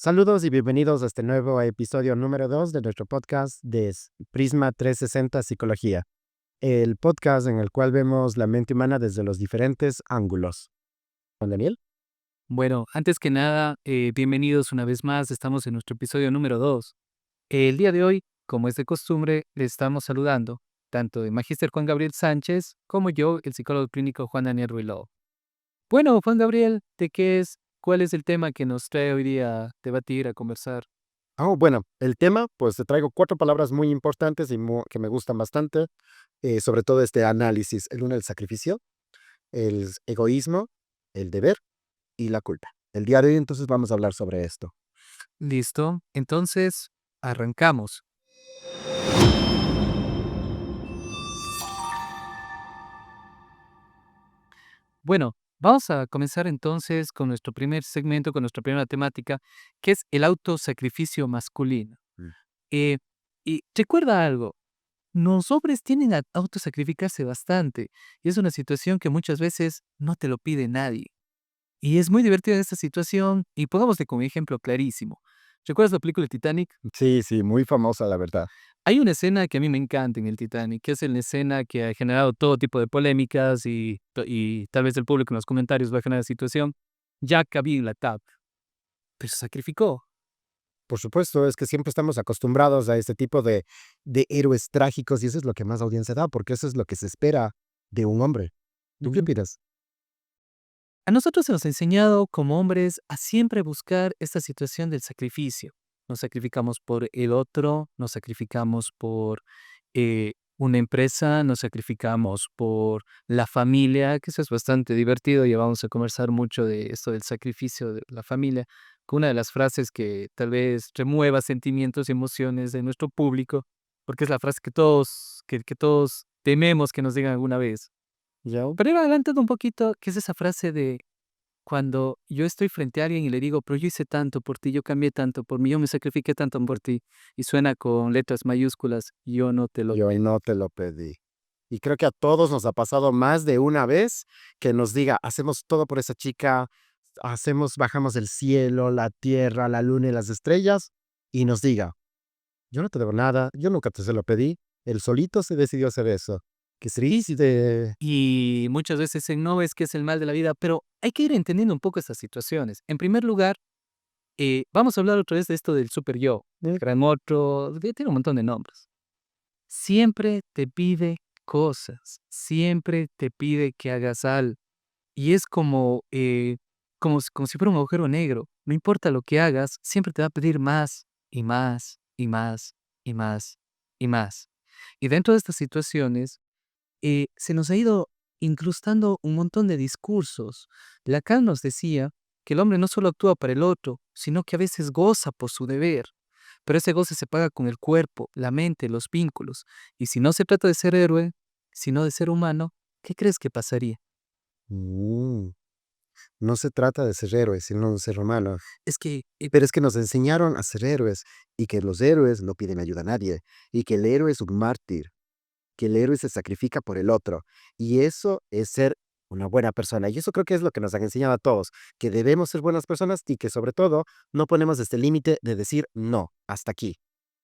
Saludos y bienvenidos a este nuevo episodio número 2 de nuestro podcast de Prisma 360 Psicología, el podcast en el cual vemos la mente humana desde los diferentes ángulos. Juan Daniel. Bueno, antes que nada, bienvenidos una vez más. Estamos en nuestro episodio número 2. El día de hoy, como es de costumbre, le estamos saludando tanto el magíster Juan Gabriel Sánchez como yo, el psicólogo clínico Juan Daniel Ruiló. Bueno, Juan Gabriel, ¿cuál es el tema que nos trae hoy día a debatir, a conversar? Bueno, el tema, pues te traigo 4 palabras muy importantes y que me gustan bastante, sobre todo este análisis. El uno, el sacrificio, el egoísmo, el deber y la culpa. El día de hoy entonces vamos a hablar sobre esto. ¿Listo? Entonces, arrancamos. Bueno, vamos a comenzar entonces con nuestro primer segmento, con nuestra primera temática, que es el autosacrificio masculino. Mm. Eh, y recuerda algo, los hombres tienden a autosacrificarse bastante y es una situación que muchas veces no te lo pide nadie. Y es muy divertida esta situación y pongámosle como ejemplo clarísimo. ¿Recuerdas la película Titanic? Sí, sí, muy famosa la verdad. Hay una escena que a mí me encanta en el Titanic, que es una escena que ha generado todo tipo de polémicas y tal vez el público en los comentarios va a generar situación. Jack había en la tab, pero se sacrificó. Por supuesto, es que siempre estamos acostumbrados a este tipo de héroes trágicos y eso es lo que más audiencia da, porque eso es lo que se espera de un hombre. ¿Tú qué Ujú. opinas? A nosotros se nos ha enseñado como hombres a siempre buscar esta situación del sacrificio. Nos sacrificamos por el otro, nos sacrificamos por una empresa, nos sacrificamos por la familia, que eso es bastante divertido. Ya vamos a conversar mucho de esto del sacrificio de la familia, con una de las frases que tal vez remueva sentimientos y emociones de nuestro público, porque es la frase que todos tememos que nos digan alguna vez. Ya. Pero ir adelantando un poquito, ¿qué es esa frase de cuando yo estoy frente a alguien y le digo, pero yo hice tanto por ti, yo cambié tanto por mí, yo me sacrifiqué tanto por ti, y suena con letras mayúsculas, yo no te lo Yo pedí. no te lo pedí. Y creo que a todos nos ha pasado más de una vez que nos diga, hacemos todo por esa chica, bajamos el cielo, la tierra, la luna y las estrellas, y nos diga, yo no te debo nada, yo nunca te se lo pedí, él solito se decidió hacer eso. Qué triste. Y muchas veces dicen, no, es que es el mal de la vida, pero hay que ir entendiendo un poco estas situaciones. En primer lugar, vamos a hablar otra vez de esto del super yo, el gran monstruo, tiene un montón de nombres. Siempre te pide cosas, siempre te pide que hagas algo. Y es como si fuera un agujero negro. No importa lo que hagas, siempre te va a pedir más y más y más y más y más. Y dentro de estas situaciones, se nos ha ido incrustando un montón de discursos. Lacan nos decía que el hombre no solo actúa para el otro, sino que a veces goza por su deber. Pero ese goce se paga con el cuerpo, la mente, los vínculos. Y si no se trata de ser héroe, sino de ser humano, ¿qué crees que pasaría? Mm, no se trata de ser héroes, sino de ser humanos. Es que Pero es que nos enseñaron a ser héroes y que los héroes no piden ayuda a nadie y que el héroe es un mártir, que el héroe se sacrifica por el otro. Y eso es ser una buena persona. Y eso creo que es lo que nos han enseñado a todos, que debemos ser buenas personas y que sobre todo no ponemos este límite de decir no, hasta aquí.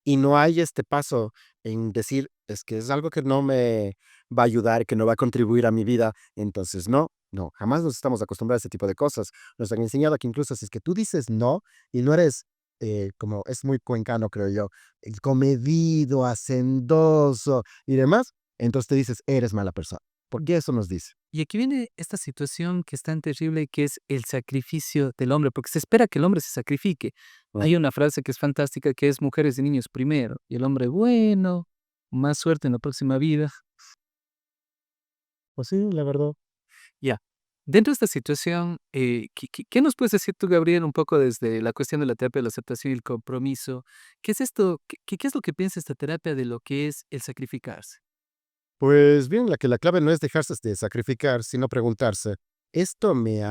Y no hay este paso en decir, es que es algo que no me va a ayudar, que no va a contribuir a mi vida. Entonces, no, no, jamás nos estamos acostumbrados a ese tipo de cosas. Nos han enseñado que incluso si es que tú dices no y no eres, como es muy cuencano, creo yo, comedido, hacendoso y demás, entonces te dices, eres mala persona. Porque eso nos dice. Y aquí viene esta situación que es tan terrible, que es el sacrificio del hombre, porque se espera que el hombre se sacrifique. ¿No? Hay una frase que es fantástica, que es mujeres y niños primero, y el hombre, bueno, más suerte en la próxima vida. Pues sí, la verdad. Ya. Dentro de esta situación, ¿qué nos puedes decir tú, Gabriel, un poco desde la cuestión de la terapia de la aceptación y el compromiso? ¿Qué es esto? ¿Qué es lo que piensa esta terapia de lo que es el sacrificarse? Pues bien, la clave no es dejarse de sacrificar, sino preguntarse, ¿esto me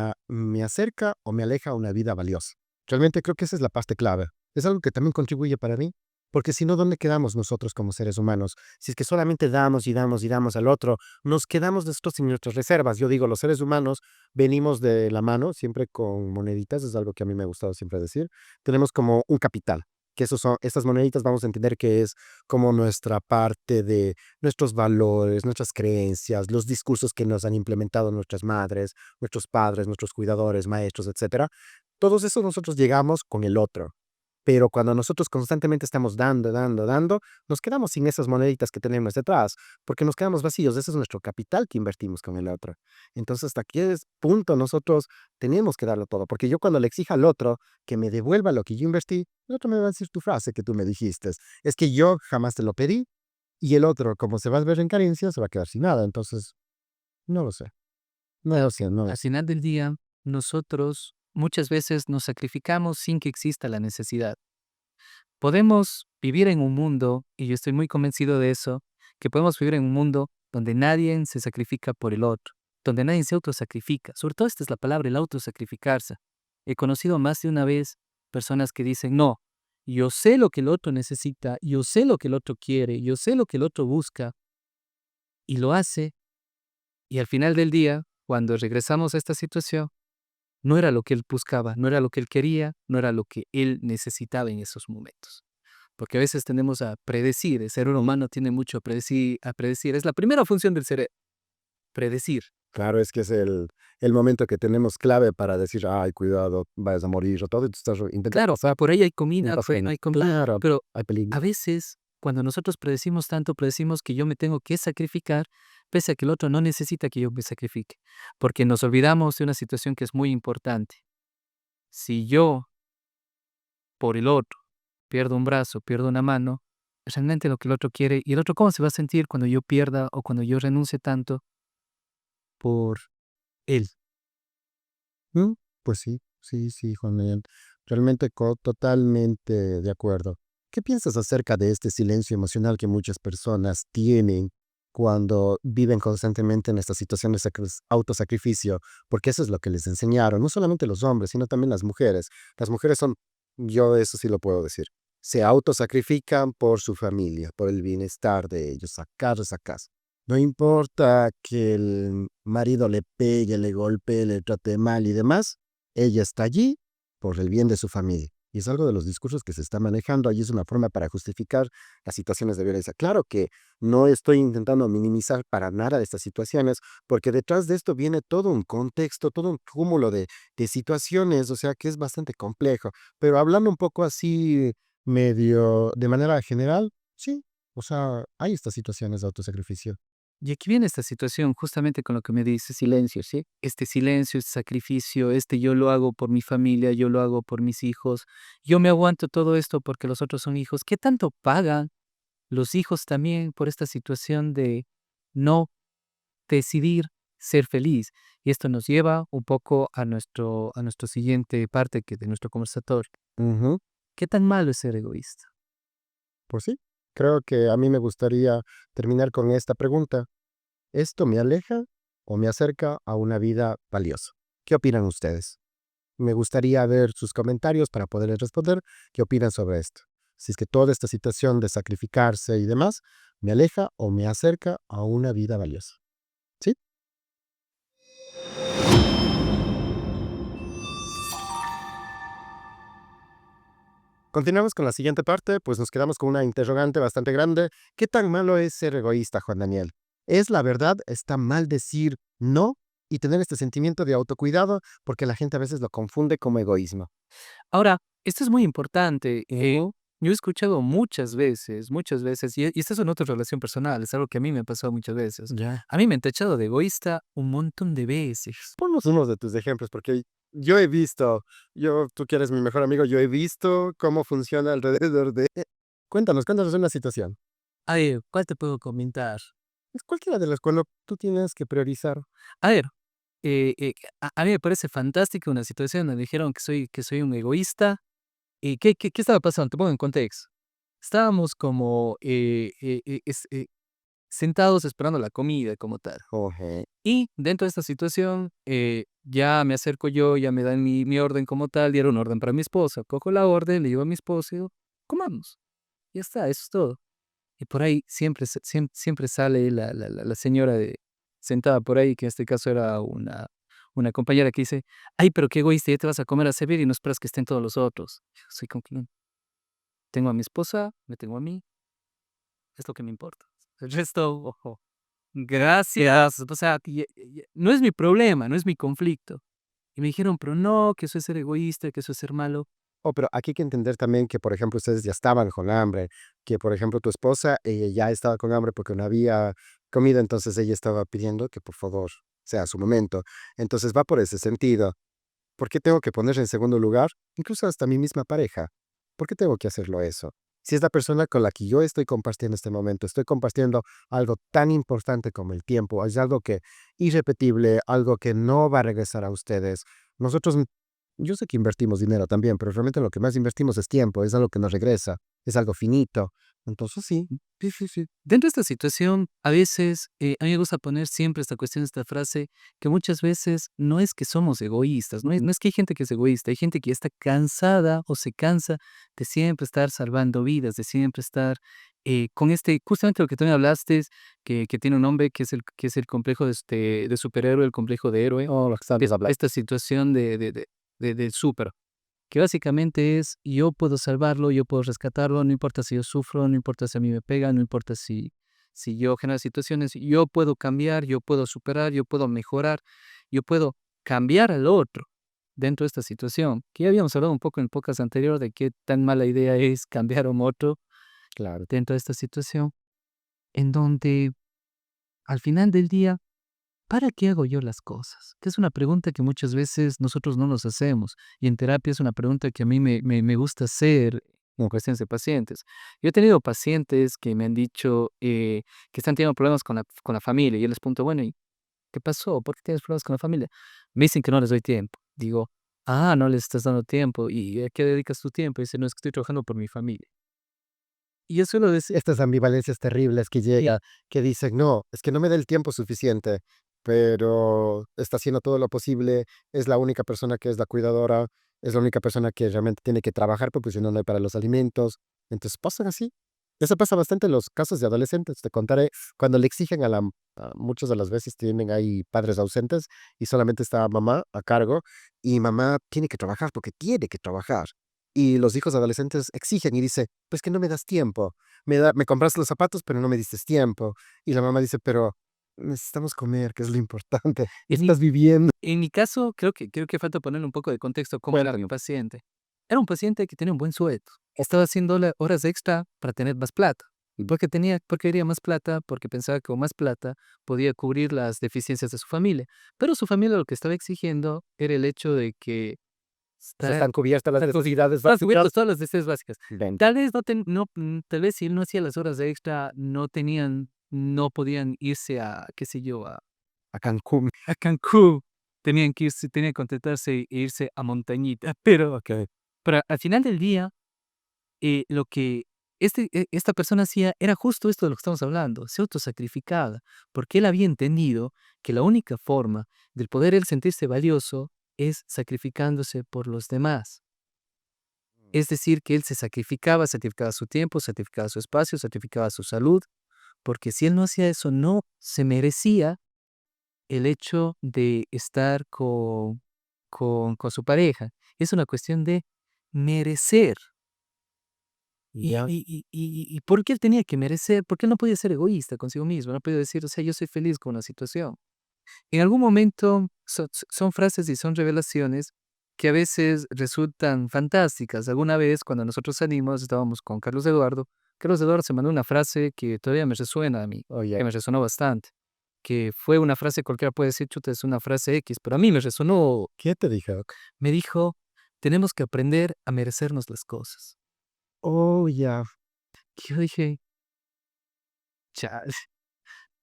acerca o me aleja a una vida valiosa? Realmente creo que esa es la parte clave. ¿Es algo que también contribuye para mí? Porque si no, ¿dónde quedamos nosotros como seres humanos? Si es que solamente damos y damos y damos al otro, nos quedamos nosotros sin nuestras reservas. Yo digo, los seres humanos venimos de la mano, siempre con moneditas, es algo que a mí me ha gustado siempre decir. Tenemos como un capital, que esos son, estas moneditas vamos a entender que es como nuestra parte de nuestros valores, nuestras creencias, los discursos que nos han implementado nuestras madres, nuestros padres, nuestros cuidadores, maestros, etcétera. Todos esos nosotros llegamos con el otro. Pero cuando nosotros constantemente estamos dando, dando, dando, nos quedamos sin esas moneditas que tenemos detrás, porque nos quedamos vacíos. Ese es nuestro capital que invertimos con el otro. Entonces, hasta qué punto nosotros tenemos que darlo todo, porque yo cuando le exija al otro que me devuelva lo que yo invertí, el otro me va a decir tu frase que tú me dijiste. Es que yo jamás te lo pedí y el otro, como se va a ver en carencia, se va a quedar sin nada. Entonces, no lo sé. No lo sé, no lo Al sé. final del día, nosotros muchas veces nos sacrificamos sin que exista la necesidad. Podemos vivir en un mundo, y yo estoy muy convencido de eso, que podemos vivir en un mundo donde nadie se sacrifica por el otro, donde nadie se autosacrifica. Sobre todo esta es la palabra, el autosacrificarse. He conocido más de una vez personas que dicen, no, yo sé lo que el otro necesita, yo sé lo que el otro quiere, yo sé lo que el otro busca, y lo hace, y al final del día, cuando regresamos a esta situación, no era lo que él buscaba, no era lo que él quería, no era lo que él necesitaba en esos momentos. Porque a veces tendemos a predecir, el ser humano tiene mucho a predecir. Es la primera función del cerebro, predecir. Claro, es que es el momento que tenemos clave para decir, ay, cuidado, vayas a morir o todo, y tú estás intentando Claro, pasar, por ahí hay y no comida, pasa por ahí no nada. hay comida, Claro, pero hay peligro. a veces cuando nosotros predecimos tanto, predecimos que yo me tengo que sacrificar, pese a que el otro no necesita que yo me sacrifique, porque nos olvidamos de una situación que es muy importante. Si yo, por el otro, pierdo un brazo, pierdo una mano, es realmente lo que el otro quiere, y el otro cómo se va a sentir cuando yo pierda o cuando yo renuncie tanto por él. Mm, Pues sí, sí, sí, Juan Miguel. Realmente totalmente de acuerdo. ¿Qué piensas acerca de este silencio emocional que muchas personas tienen cuando viven constantemente en estas situaciones de autosacrificio? Porque eso es lo que les enseñaron, no solamente los hombres, sino también las mujeres. Las mujeres son, yo eso sí lo puedo decir, se autosacrifican por su familia, por el bienestar de ellos, sacar esa casa. No importa que el marido le pegue, le golpee, le trate mal y demás, ella está allí por el bien de su familia. Y es algo de los discursos que se está manejando. Allí es una forma para justificar las situaciones de violencia. Claro que no estoy intentando minimizar para nada estas situaciones, porque detrás de esto viene todo un contexto, todo un cúmulo de situaciones, o sea que es bastante complejo. Pero hablando un poco así, medio de manera general, sí, o sea, hay estas situaciones de autosacrificio. Y aquí viene esta situación, justamente con lo que me dice silencio, ¿sí? Este silencio, este sacrificio, este yo lo hago por mi familia, yo lo hago por mis hijos, yo me aguanto todo esto porque los otros son hijos. ¿Qué tanto pagan los hijos también por esta situación de no decidir ser feliz? Y esto nos lleva un poco a nuestro siguiente parte que de nuestro conversatorio. Ujú. ¿Qué tan malo es ser egoísta? Pues sí, creo que a mí me gustaría terminar con esta pregunta. ¿Esto me aleja o me acerca a una vida valiosa? ¿Qué opinan ustedes? Me gustaría ver sus comentarios para poderles responder qué opinan sobre esto. Si es que toda esta situación de sacrificarse y demás me aleja o me acerca a una vida valiosa. ¿Sí? Continuamos con la siguiente parte, pues nos quedamos con una interrogante bastante grande. ¿Qué tan malo es ser egoísta, Juan Daniel? ¿Es la verdad? ¿Está mal decir no y tener este sentimiento de autocuidado? Porque la gente a veces lo confunde como egoísmo. Ahora, esto es muy importante. Ujú. Yo he escuchado muchas veces, y esta es una otra relación personal, es algo que a mí me ha pasado muchas veces. Ya. A mí me han tachado de egoísta un montón de veces. Ponnos unos de tus ejemplos, porque yo he visto, tú que eres mi mejor amigo, yo he visto cómo funciona alrededor de... Cuéntanos, cuéntanos una situación. A ver, ¿cuál te puedo comentar? Es cualquiera de las cuales tú tienes que priorizar. A ver, a mí me parece fantástica una situación donde dijeron que soy un egoísta. ¿Y qué estaba pasando? Te pongo en contexto. Estábamos como sentados esperando la comida como tal. Oje. Y dentro de esta situación, ya me acerco yo, ya me dan mi orden como tal, y era un orden para mi esposa. Cojo la orden, le llevo a mi esposa y digo, comamos. Ya está, eso es todo. Y por ahí siempre sale la señora sentada por ahí, que en este caso era una compañera que dice, ay, pero qué egoísta, ya te vas a comer a servir y no esperas que estén todos los otros. Yo soy como que, tengo a mi esposa, me tengo a mí, es lo que me importa. El resto, ojo, gracias. O sea, no es mi problema, no es mi conflicto. Y me dijeron, pero no, que eso es ser egoísta, que eso es ser malo. Oh, pero aquí hay que entender también que, por ejemplo, ustedes ya estaban con hambre, que, por ejemplo, tu esposa, ella ya estaba con hambre porque no había comida, entonces ella estaba pidiendo que por favor sea su momento. Entonces va por ese sentido. ¿Por qué tengo que poner en segundo lugar? Incluso hasta mi misma pareja. ¿Por qué tengo que hacerlo eso? Si es la persona con la que yo estoy compartiendo este momento, estoy compartiendo algo tan importante como el tiempo, es algo que irrepetible, algo que no va a regresar a ustedes. Nosotros, yo sé que invertimos dinero también, pero realmente lo que más invertimos es tiempo, es algo que nos regresa, es algo finito. Entonces sí, sí, sí, sí. Dentro de esta situación, a veces, a mí me gusta poner siempre esta cuestión, esta frase, que muchas veces no es que somos egoístas, no es que hay gente que es egoísta, hay gente que está cansada o se cansa de siempre estar salvando vidas, de siempre estar con justamente lo que tú me hablaste, que tiene un nombre que es el complejo de superhéroe, el complejo de héroe, Oh, lo que estabas hablando. esta situación del súper. Que básicamente es, yo puedo salvarlo, yo puedo rescatarlo, no importa si yo sufro, no importa si a mí me pegan, no importa si yo genero situaciones, yo puedo cambiar, yo puedo superar, yo puedo mejorar, yo puedo cambiar al otro dentro de esta situación. Que ya habíamos hablado un poco en pocas anterior de qué tan mala idea es cambiar a un otro Claro. dentro de esta situación, en donde al final del día, ¿para qué hago yo las cosas? Que es una pregunta que muchas veces nosotros no nos hacemos. Y en terapia es una pregunta que a mí me gusta hacer en cuestiones de pacientes. Yo he tenido pacientes que me han dicho que están teniendo problemas con la familia. Y yo les pregunto, bueno, ¿y qué pasó? ¿Por qué tienes problemas con la familia? Me dicen que no les doy tiempo. Digo, no les estás dando tiempo. ¿Y a qué dedicas tu tiempo? Dice, no, es que estoy trabajando por mi familia. Y yo suelo decir, Estas ambivalencias terribles que llega, que dicen, no, es que no me da el tiempo suficiente, pero está haciendo todo lo posible, es la única persona que es la cuidadora, es la única persona que realmente tiene que trabajar porque si no, no hay para los alimentos. Entonces pasan así. Eso pasa bastante en los casos de adolescentes. Te contaré, cuando le exigen muchas de las veces tienen ahí padres ausentes y solamente está mamá a cargo y mamá tiene que trabajar porque tiene que trabajar. Y los hijos adolescentes exigen y dice, pues que no me das tiempo. Me compraste los zapatos, pero no me diste tiempo. Y la mamá dice, pero necesitamos comer, que es lo importante. en mi, Estás viviendo. en mi caso, creo que falta ponerle un poco de contexto cómo era mi paciente. Era un paciente que tenía un buen sueldo. Estaba haciendo horas extra para tener más plata. ¿Y por qué quería más plata? Porque pensaba que con más plata podía cubrir las deficiencias de su familia. Pero su familia lo que estaba exigiendo era el hecho de que O sea, están cubiertas las estar necesidades cubiertos básicas. todas las necesidades básicas. Ven. Tal vez tal vez si él no hacía las horas de extra, no podían irse a, qué sé yo, A Cancún. a Cancún. Tenían que contratarse e irse a Montañita. Pero al final del día, lo que esta persona hacía era justo esto de lo que estamos hablando, se autosacrificaba, porque él había entendido que la única forma del poder él sentirse valioso es sacrificándose por los demás. Es decir, que él sacrificaba su tiempo, sacrificaba su espacio, sacrificaba su salud, porque si él no hacía eso, no se merecía el hecho de estar con su pareja. Es una cuestión de merecer. Ya. ¿Y por qué él tenía que merecer? Porque él no podía ser egoísta consigo mismo, no podía decir, o sea, yo soy feliz con la situación. En algún momento son frases y son revelaciones que a veces resultan fantásticas. Alguna vez, cuando nosotros salimos, estábamos con Carlos Eduardo. Carlos Eduardo se mandó una frase que todavía me resuena a mí, Oye, que me resonó bastante, que fue una frase, cualquiera puede decir, chuta, es una frase X, pero a mí me resonó. ¿qué te dije? Me dijo, tenemos que aprender a merecernos las cosas. Oh, ya. Y yo dije, chale,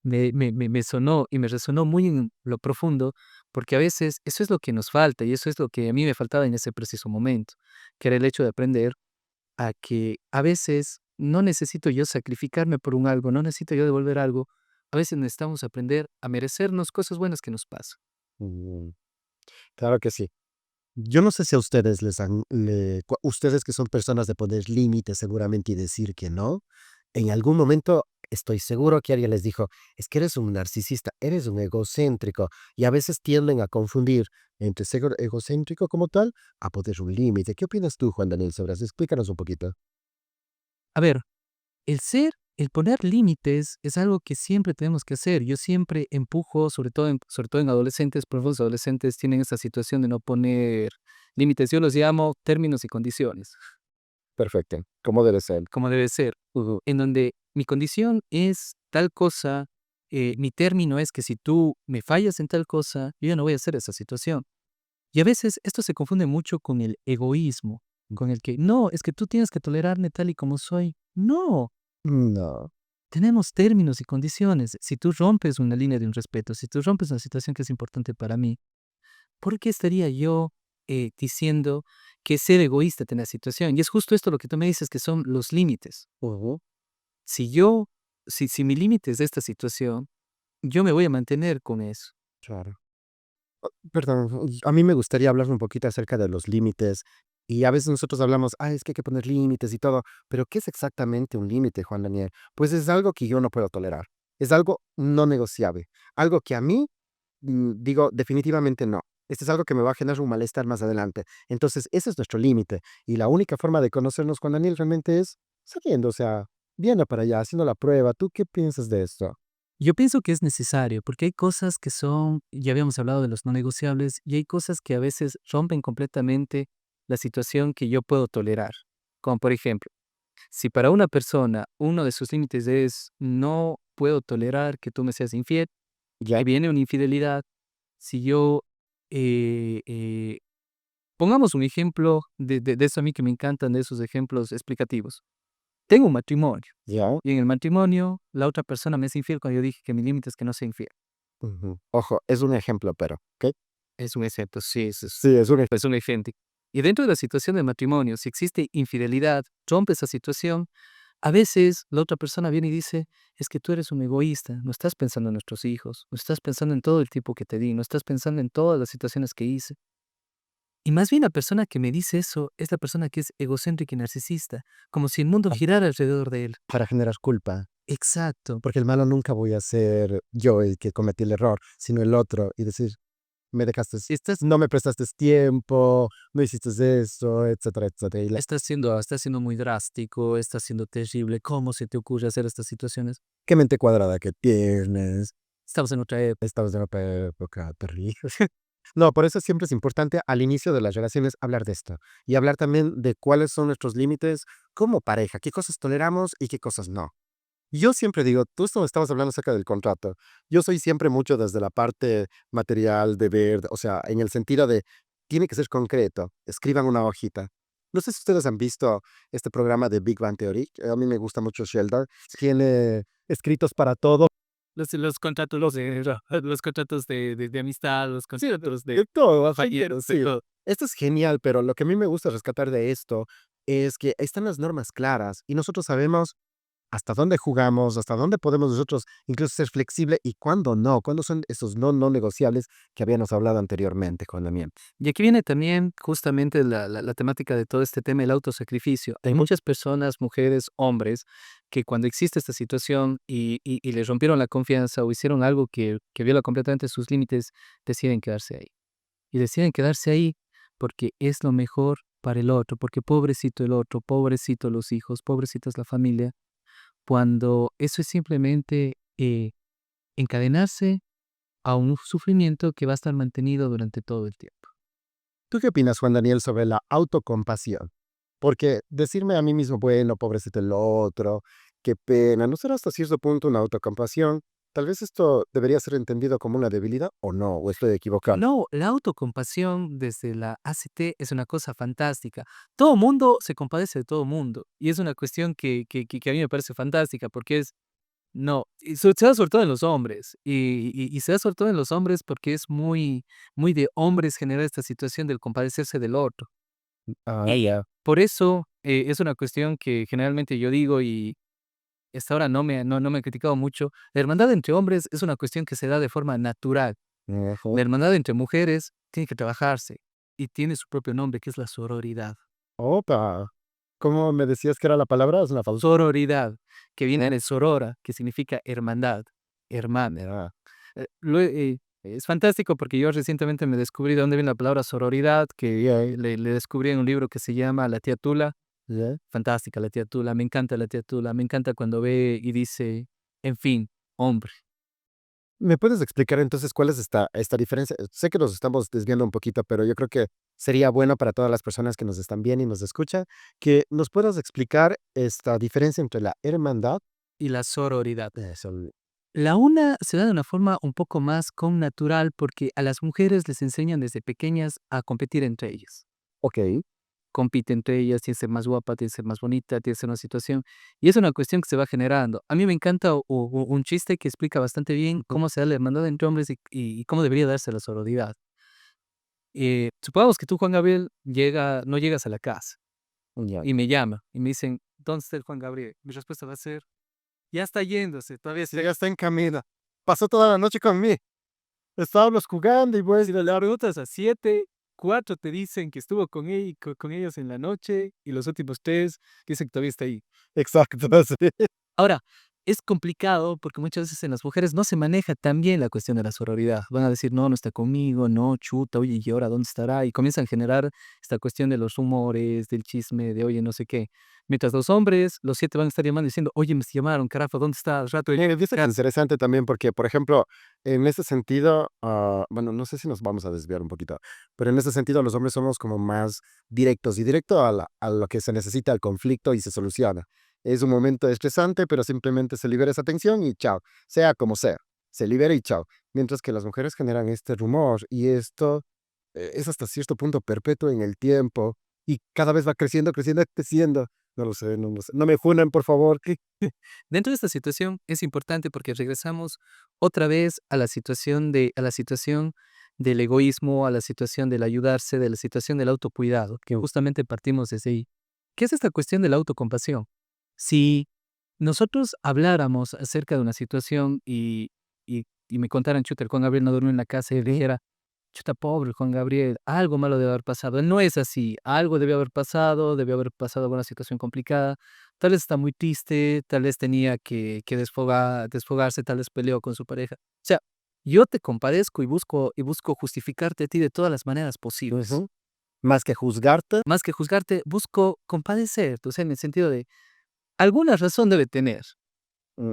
me sonó y me resonó muy en lo profundo, porque a veces eso es lo que nos falta y eso es lo que a mí me faltaba en ese preciso momento, que era el hecho de aprender a que a veces no necesito yo sacrificarme por un algo, no necesito yo devolver algo, a veces necesitamos aprender a merecernos cosas buenas que nos pasan. Mm, claro que sí. Yo no sé si a ustedes ustedes que son personas de poner límites seguramente y decir que no, en algún momento estoy seguro que alguien les dijo, es que eres un narcisista, eres un egocéntrico, y a veces tienden a confundir entre ser egocéntrico como tal a poner un límite. ¿Qué opinas tú, Juan Daniel, sobre eso? Explícanos un poquito. A ver, el poner límites es algo que siempre tenemos que hacer. Yo siempre empujo, sobre todo en adolescentes, porque los adolescentes tienen esa situación de no poner límites. Yo los llamo términos y condiciones, Perfecto, ¿cómo debe ser? como debe ser, Ujú. en donde mi condición es tal cosa, mi término es que si tú me fallas en tal cosa, yo ya no voy a hacer esa situación. Y a veces esto se confunde mucho con el egoísmo, con el que no, es que tú tienes que tolerarme tal y como soy. No, No. tenemos términos y condiciones. Si tú rompes una línea de un respeto, si tú rompes una situación que es importante para mí, ¿por qué estaría yo diciendo que es ser egoísta en la situación? Y es justo esto lo que tú me dices, que son los límites. Ujú. Si yo, si mi límite es esta situación, yo me voy a mantener con eso. Claro. Perdón, a mí me gustaría hablar un poquito acerca de los límites. Y a veces nosotros hablamos, es que hay que poner límites y todo, pero ¿qué es exactamente un límite, Juan Daniel? Pues es algo que yo no puedo tolerar, es algo no negociable, algo que a mí digo definitivamente no. Este es algo que me va a generar un malestar más adelante. Entonces, ese es nuestro límite. Y la única forma de conocernos, Juan Daniel, realmente es saliendo, o sea, viendo para allá, haciendo la prueba. ¿Tú qué piensas de esto? Yo pienso que es necesario, porque hay cosas que son, ya habíamos hablado de los no negociables, y hay cosas que a veces rompen completamente la situación que yo puedo tolerar. Como por ejemplo, si para una persona uno de sus límites es no puedo tolerar que tú me seas infiel, ¿Ya? y viene una infidelidad, si yo, eh, eh, pongamos un ejemplo de eso a mí que me encantan, de esos ejemplos explicativos. Tengo un matrimonio, ¿Ya? y en el matrimonio la otra persona me es infiel cuando yo dije que mi límite es que no sea infiel. Ujú. Ojo, es un ejemplo, pero, ¿ok? Es un excepto, sí, Sí, es un ejemplo. es un ejemplo. Y dentro de la situación de matrimonio, si existe infidelidad, rompe esa situación, a veces la otra persona viene y dice, es que tú eres un egoísta, no estás pensando en nuestros hijos, no estás pensando en todo el tiempo que te di, no estás pensando en todas las situaciones que hice. Y más bien la persona que me dice eso es la persona que es egocéntrica y narcisista, como si el mundo girara alrededor de él. Para generar culpa. Exacto. Porque el malo nunca voy a ser yo el que cometí el error, sino el otro. Y decir, me dejaste, Estás, no me prestaste tiempo, no hiciste eso, etcétera, etcétera. estás siendo muy drástico, estás siendo terrible. ¿Cómo se te ocurre hacer estas situaciones? Qué mente cuadrada que tienes. Estamos en otra época. Estamos en una época terrible. No, por eso siempre es importante al inicio de las relaciones hablar de esto y hablar también de cuáles son nuestros límites como pareja, qué cosas toleramos y qué cosas no. Yo siempre digo, tú estabas hablando acerca del contrato. Yo soy siempre mucho desde la parte material, de ver, o sea, en el sentido de, tiene que ser concreto, escriban una hojita. No sé si ustedes han visto este programa de Big Bang Theory, que a mí me gusta mucho Sheldon, tiene escritos para todo. Los contratos los contratos de amistad, los Sí, contratos de todo, compañeros, de sí. todo. Esto es genial, pero lo que a mí me gusta rescatar de esto es que están las normas claras y nosotros sabemos hasta dónde jugamos, hasta dónde podemos nosotros incluso ser flexible y cuándo no, cuándo son esos no negociables que habíamos hablado anteriormente con la miel. Y aquí viene también justamente la temática de todo este tema, el autosacrificio. Hay muchas personas, mujeres, hombres, que cuando existe esta situación y les rompieron la confianza o hicieron algo que viola completamente sus límites, deciden quedarse ahí. Y deciden quedarse ahí porque es lo mejor para el otro, porque pobrecito el otro, pobrecito los hijos, pobrecitos la familia, cuando eso es simplemente encadenarse a un sufrimiento que va a estar mantenido durante todo el tiempo. ¿Tú qué opinas, Juan Daniel, sobre la autocompasión? Porque decirme a mí mismo, bueno, pobrecito el otro, qué pena, ¿no será hasta cierto punto una autocompasión? Tal vez esto debería ser entendido como una debilidad o no, o estoy equivocado. No, la autocompasión desde la ACT es una cosa fantástica. Todo mundo se compadece de todo mundo y es una cuestión que a mí me parece fantástica porque es, no, se da sobre todo en los hombres y se da sobre todo en los hombres porque es muy, muy de hombres generar esta situación del compadecerse del otro. Ya. Por eso es una cuestión que generalmente yo digo y hasta ahora no me han criticado mucho. La hermandad entre hombres es una cuestión que se da de forma natural. La Ujú. hermandad entre mujeres tiene que trabajarse. y tiene su propio nombre, que es la sororidad. Opa. ¿Cómo me decías que era la palabra? Es una falsa. Sororidad, que viene de sorora, que significa hermandad, hermana. Ya. Es fantástico porque yo recientemente me descubrí de dónde viene la palabra sororidad, que le descubrí en un libro que se llama La tía Tula. Ya. Fantástica la tía Tula, me encanta la tía Tula, me encanta cuando ve y dice, en fin, hombre. ¿Me puedes explicar entonces cuál es esta diferencia? Sé que nos estamos desviando un poquito, pero yo creo que sería bueno para todas las personas que nos están viendo y nos escuchan que nos puedas explicar esta diferencia entre la hermandad. Y la sororidad. Eso. La una se da de una forma un poco más connatural porque a las mujeres les enseñan desde pequeñas a competir entre ellas. Ok. Compite entre ellas, tiene que ser más guapa, tiene que ser más bonita, tiene que ser una situación. Y es una cuestión que se va generando. A mí me encanta un chiste que explica bastante bien Ujú. cómo se da la hermandad entre hombres y cómo debería darse la sororidad. Supongamos que tú, Juan Gabriel, no llegas a la casa Ya. y me llama y me dicen, ¿dónde está el Juan Gabriel? Mi respuesta va a ser, ya está yéndose, todavía Ya está en camino. Pasó toda la noche conmigo. Estábamos jugando y pues. si le preguntas a 7, 4 te dicen que estuvo con ellos en la noche y los últimos 3 dicen que todavía está ahí. Exacto, sí. Ahora, es complicado porque muchas veces en las mujeres no se maneja tan bien la cuestión de la sororidad. Van a decir, no, no está conmigo, no, chuta, oye, ¿y ahora dónde estará? Y comienzan a generar esta cuestión de los rumores, del chisme, de oye, no sé qué. Mientras los hombres, los 7 van a estar llamando diciendo, oye, me llamaron, carajo, ¿dónde está? Al rato, Dice que es interesante también porque, por ejemplo, en ese sentido, bueno, no sé si nos vamos a desviar un poquito, pero en ese sentido los hombres somos como más directos y directo a lo que se necesita, al conflicto y se soluciona. Es un momento estresante, pero simplemente se libera esa tensión y chao, sea como sea, se libera y chao. Mientras que las mujeres generan este rumor y esto es hasta cierto punto perpetuo en el tiempo y cada vez va creciendo, creciendo, creciendo. No lo sé, no lo sé. No me junen, por favor. Dentro de esta situación es importante porque regresamos otra vez a la situación del egoísmo, a la situación del ayudarse, de la situación del autocuidado, que justamente partimos desde ahí. ¿Qué es esta cuestión de la autocompasión? Si nosotros habláramos acerca de una situación y me contaran, chuta, el Juan Gabriel no duerme en la casa y dijera, chuta, pobre Juan Gabriel, algo malo debe haber pasado. Él no es así, algo debió haber pasado alguna situación complicada, tal vez está muy triste, tal vez tenía que desfogarse, tal vez peleó con su pareja. O sea, yo te compadezco y busco justificarte a ti de todas las maneras posibles. Ujú. Más que juzgarte. Más que juzgarte, busco compadecerte, o sea, en el sentido de, alguna razón debe tener.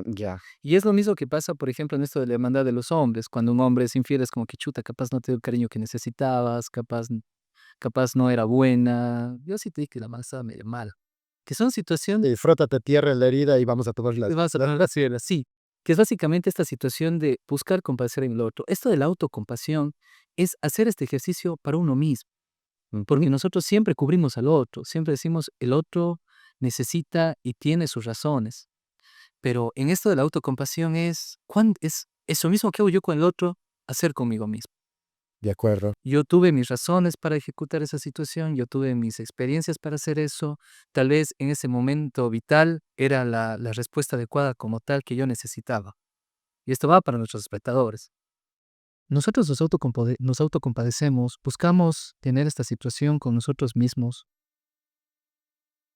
Ya. Y es lo mismo que pasa, por ejemplo, en esto de la hermandad de los hombres. Cuando un hombre es infiel es como que chuta, capaz no te dio el cariño que necesitabas, capaz no era buena. Yo sí te dije que la man estaba medio mala. Que son situaciones Frótate tierra en la herida y vamos a tomar que las. vas a poner así, sí, que es básicamente esta situación de buscar compadecer en el otro. Esto de la autocompasión es hacer este ejercicio para uno mismo, porque Ujú. nosotros siempre cubrimos al otro, siempre decimos el otro necesita y tiene sus razones. Pero en esto de la autocompasión es eso mismo que hago yo con el otro, hacer conmigo mismo. De acuerdo. Yo tuve mis razones para ejecutar esa situación, yo tuve mis experiencias para hacer eso. Tal vez en ese momento vital era la respuesta adecuada como tal que yo necesitaba. Y esto va para nuestros espectadores. Nosotros nos autocompadecemos, buscamos tener esta situación con nosotros mismos.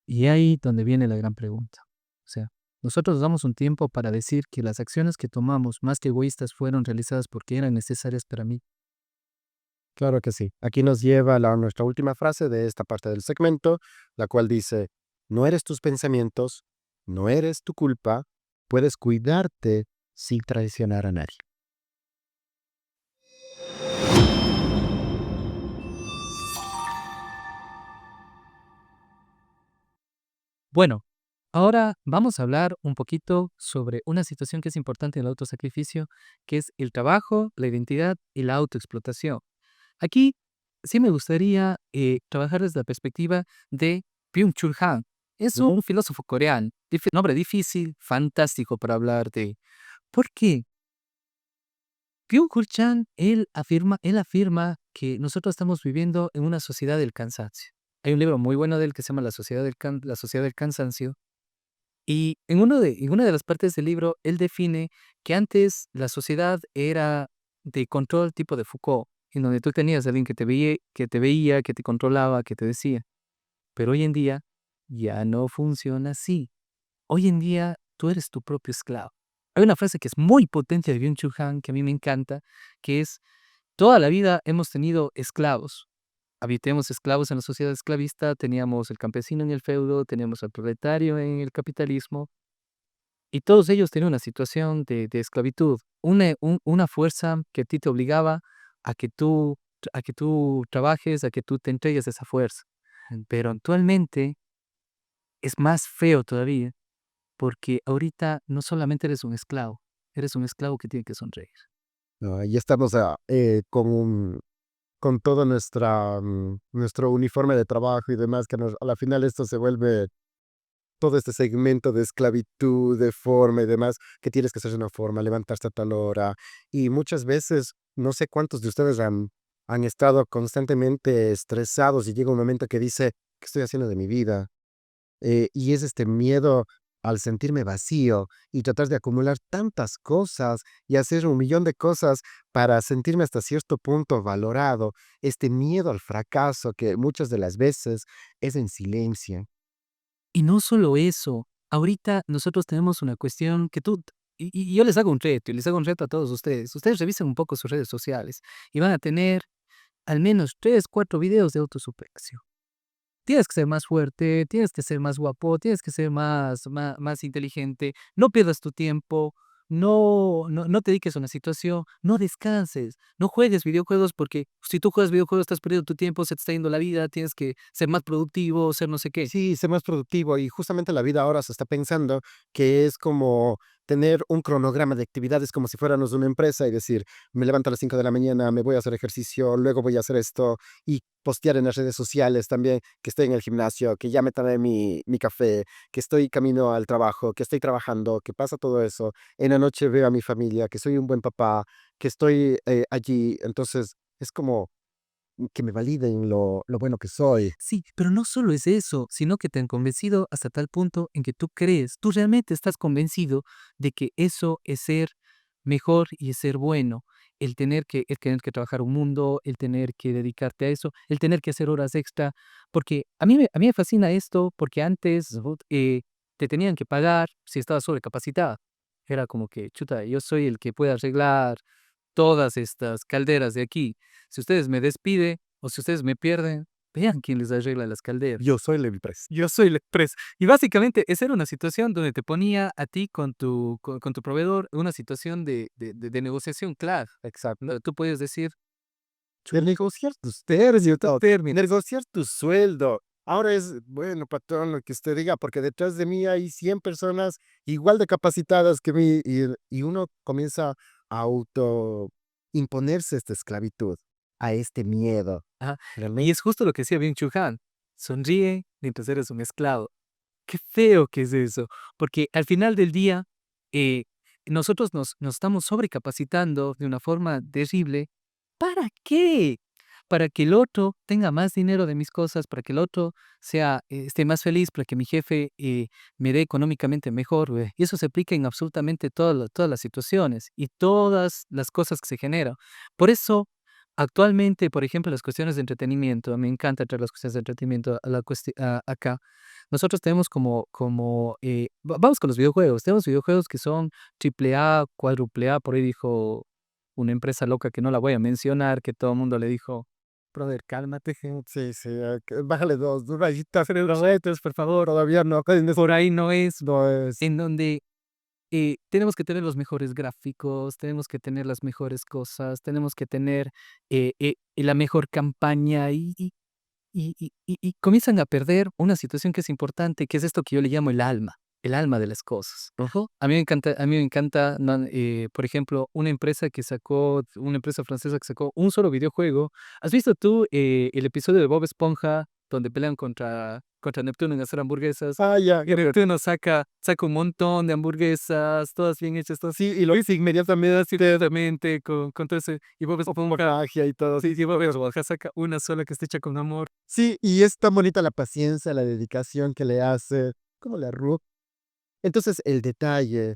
Y ahí donde viene la gran pregunta. O sea, nosotros nos damos un tiempo para decir que las acciones que tomamos, más que egoístas, fueron realizadas porque eran necesarias para mí. Claro que sí. Aquí nos lleva nuestra última frase de esta parte del segmento, la cual dice, no eres tus pensamientos, no eres tu culpa, puedes cuidarte sin traicionar a nadie. Bueno, ahora vamos a hablar un poquito sobre una situación que es importante en el autosacrificio, que es el trabajo, la identidad y la autoexplotación. Aquí sí me gustaría trabajar desde la perspectiva de Byung-Chul Han. Es un Ujú. filósofo coreano, nombre difícil, fantástico para hablar de... ¿Por qué? Byung-Chul Han, él afirma que nosotros estamos viviendo en una sociedad del cansancio. Hay un libro muy bueno de él que se llama La Sociedad del Cansancio. Y en una de las partes del libro, él define que antes la sociedad era de control tipo de Foucault, en donde tú tenías a alguien que te veía, que te controlaba, que te decía. Pero hoy en día ya no funciona así. Hoy en día tú eres tu propio esclavo. Hay una frase que es muy potente de Byung-Chul Han que a mí me encanta, que es: toda la vida hemos tenido esclavos. Habitemos esclavos en la sociedad esclavista, teníamos el campesino en el feudo, teníamos al proletario en el capitalismo, y todos ellos tenían una situación de esclavitud, una fuerza que a ti te obligaba a que tú trabajes, a que tú te entregues a esa fuerza. Pero actualmente es más feo todavía, porque ahorita no solamente eres un esclavo que tiene que sonreír. ¿no? Y estamos con todo nuestro uniforme de trabajo y demás, que a la final esto se vuelve todo este segmento de esclavitud, de forma y demás, que tienes que hacer de una forma, levantarse a tal hora. Y muchas veces, no sé cuántos de ustedes han estado constantemente estresados y llega un momento que dice, ¿qué estoy haciendo de mi vida? Y es este miedo al sentirme vacío y tratar de acumular tantas cosas y hacer un millón de cosas para sentirme hasta cierto punto valorado, este miedo al fracaso que muchas de las veces es en silencio. Y no solo eso, ahorita nosotros tenemos una cuestión que y yo les hago un reto, y les hago un reto a todos ustedes. Ustedes revisen un poco sus redes sociales y van a tener al menos 3, 4 videos de autosuperación. Tienes que ser más fuerte, tienes que ser más guapo, tienes que ser más inteligente, no pierdas tu tiempo, no te dediques a una situación, no descanses, no juegues videojuegos porque si tú juegas videojuegos estás perdiendo tu tiempo, se te está yendo la vida, tienes que ser más productivo, ser no sé qué. Sí, ser más productivo y justamente la vida ahora se está pensando que es como tener un cronograma de actividades como si fuéramos una empresa y decir, me levanto a las 5 de la mañana, me voy a hacer ejercicio, luego voy a hacer esto y postear en las redes sociales también que estoy en el gimnasio, que ya me tomé mi café, que estoy camino al trabajo, que estoy trabajando, que pasa todo eso. En la noche veo a mi familia, que soy un buen papá, que estoy allí. Entonces es como que me validen lo bueno que soy. Sí, pero no solo es eso, sino que te han convencido hasta tal punto en que tú realmente estás convencido de que eso es ser mejor y es ser bueno. El tener que trabajar un mundo, el tener que dedicarte a eso, el tener que hacer horas extra, porque a mí me fascina esto, porque antes te tenían que pagar si estabas sobrecapacitada. Era como que, chuta, yo soy el que puede arreglar todas estas calderas de aquí. Si ustedes me despiden o si ustedes me pierden, vean quién les arregla las calderas. Yo soy la empresa. Yo soy la empresa. Y básicamente esa era una situación donde te ponía a ti con tu proveedor una situación de negociación clara. Exacto. Donde tú puedes decir De negociar tus términos, tus términos. negociar tu sueldo. Ahora es, bueno, patrón, lo que usted diga, porque detrás de mí hay 100 personas igual de capacitadas que mí y uno comienza a auto imponerse esta esclavitud, a este miedo. Ajá. Y Realmente, es justo lo que decía Byung-Chul Han. Sonríe mientras eres un esclavo. Qué feo que es eso, porque al final del día, eh, nosotros nos estamos sobrecapacitando de una forma terrible. ¿Para qué? Para que el otro tenga más dinero de mis cosas, para que el otro esté más feliz, para que mi jefe me dé económicamente mejor, güey. Y eso se aplica en absolutamente todas las situaciones y todas las cosas que se generan. Por eso, actualmente, por ejemplo, las cuestiones de entretenimiento, me encanta traer las cuestiones de entretenimiento acá. Nosotros tenemos vamos con los videojuegos, tenemos videojuegos que son triple A, cuádruple A, por ahí dijo una empresa loca que no la voy a mencionar, que todo el mundo le dijo: "Brother, cálmate, sí, sí, bájale dos rayitas, los retos, por favor, todavía no, por ahí no es", no es. en donde, tenemos que tener los mejores gráficos, tenemos que tener las mejores cosas, tenemos que tener, la mejor campaña y comienzan a perder una situación que es importante, que es esto que yo le llamo el alma de las cosas. Ujú. A mí me encanta, por ejemplo, una empresa francesa que sacó un solo videojuego. ¿Has visto tú el episodio de Bob Esponja donde pelean contra Neptuno en hacer hamburguesas? Ah, ya, Y Neptuno saca un montón de hamburguesas, todas bien hechas, todas sí, y lo hice inmediatamente así de exactamente, con todo ese, y Bob Esponja, magia y todo, sí, sí. sí, Bob Esponja saca una sola que está hecha con amor. Sí, y es tan bonita la paciencia, la dedicación que le hace, como la RU. Entonces, el detalle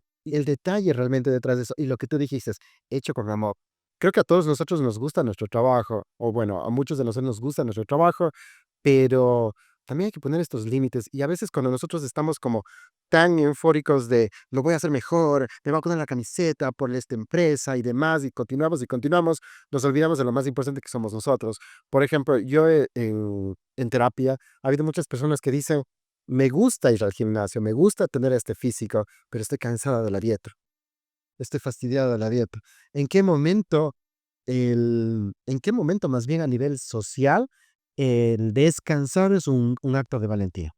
realmente detrás de eso, y lo que tú dijiste, hecho con amor. Creo que a todos nosotros nos gusta nuestro trabajo, o bueno, a muchos de nosotros nos gusta nuestro trabajo, pero también hay que poner estos límites. Y a veces cuando nosotros estamos como tan eufóricos de lo voy a hacer mejor, me voy a poner la camiseta por esta empresa y demás, y continuamos, nos olvidamos de lo más importante que somos nosotros. Por ejemplo, en terapia ha habido muchas personas que dicen, me gusta ir al gimnasio, me gusta tener este físico, pero estoy cansada de la dieta, estoy fastidiada de la dieta. ¿En qué momento en qué momento más bien a nivel social el descansar es un acto de valentía?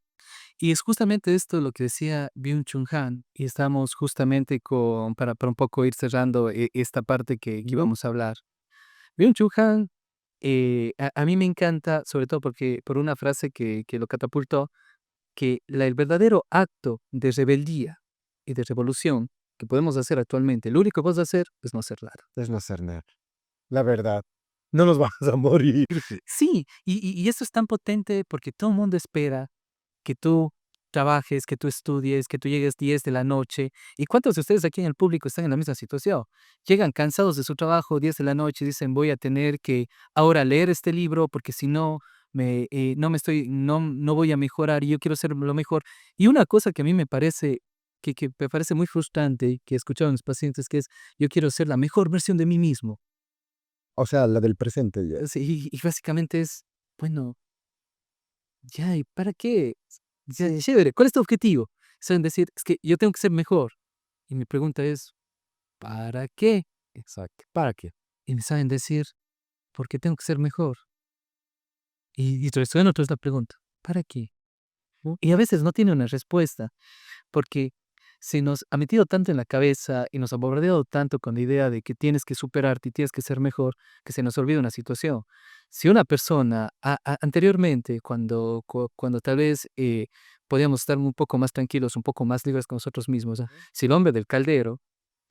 Y es justamente esto lo que decía Byung-Chul Han, y estamos justamente para un poco ir cerrando esta parte que íbamos a hablar. Byung-Chul Han, a mí me encanta, sobre todo porque por una frase que lo catapultó, que el verdadero acto de rebeldía y de revolución que podemos hacer actualmente, lo único que podemos hacer es no hacer nada. Es no hacer nada. La verdad, no nos vamos a morir. Sí, y eso es tan potente porque todo el mundo espera que tú trabajes, que tú estudies, que tú llegues 10 de la noche. ¿Y cuántos de ustedes aquí en el público están en la misma situación? Llegan cansados de su trabajo, 10 de la noche, y dicen, voy a tener que ahora leer este libro porque si no, no voy a mejorar y yo quiero ser lo mejor. Y una cosa que a mí me parece, que me parece muy frustrante, que he escuchado en mis pacientes, que es, yo quiero ser la mejor versión de mí mismo. O sea, la del presente ya. Sí, y básicamente es, bueno, ya, ¿y para qué? Ya, Sí, chévere, ¿cuál es tu objetivo? Saben decir, es que yo tengo que ser mejor. Y mi pregunta es, ¿para qué? exacto. ¿Para qué? Y me saben decir, ¿por qué tengo que ser mejor? Y resuena otra vez la pregunta, ¿para qué? ¿No? Y a veces no tiene una respuesta, porque se nos ha metido tanto en la cabeza y nos ha bombardeado tanto con la idea de que tienes que superarte y tienes que ser mejor, que se nos olvida una situación. Si una persona anteriormente, cuando tal vez podíamos estar un poco más tranquilos, un poco más libres con nosotros mismos, Ujú. si el hombre del caldero,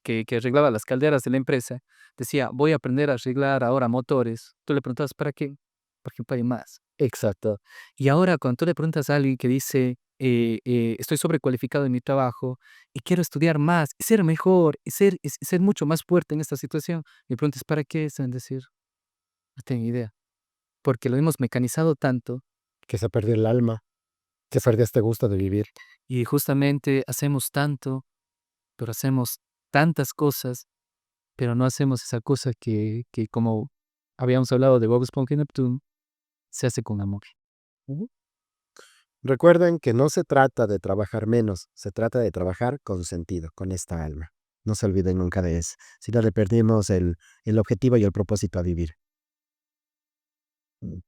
que arreglaba las calderas de la empresa, decía, voy a aprender a arreglar ahora motores, tú le preguntabas, ¿para qué? Para que pague más. Exacto. Y ahora cuando tú le preguntas a alguien que dice, estoy sobrecualificado en mi trabajo y quiero estudiar más, y ser mejor, y ser mucho más fuerte en esta situación, mi pregunta es, ¿para qué? Se van a decir, no tengo idea, porque lo hemos mecanizado tanto Que se perdió el alma, se perdió este gusto de vivir. y justamente hacemos tanto, pero hacemos tantas cosas, pero no hacemos esa cosa que como habíamos hablado de Bob Esponja y Neptune, se hace con amor. Ujú. Recuerden que no se trata de trabajar menos, se trata de trabajar con sentido, con esta alma. No se olviden nunca de eso. Si no, le perdimos el objetivo y el propósito a vivir. Mm.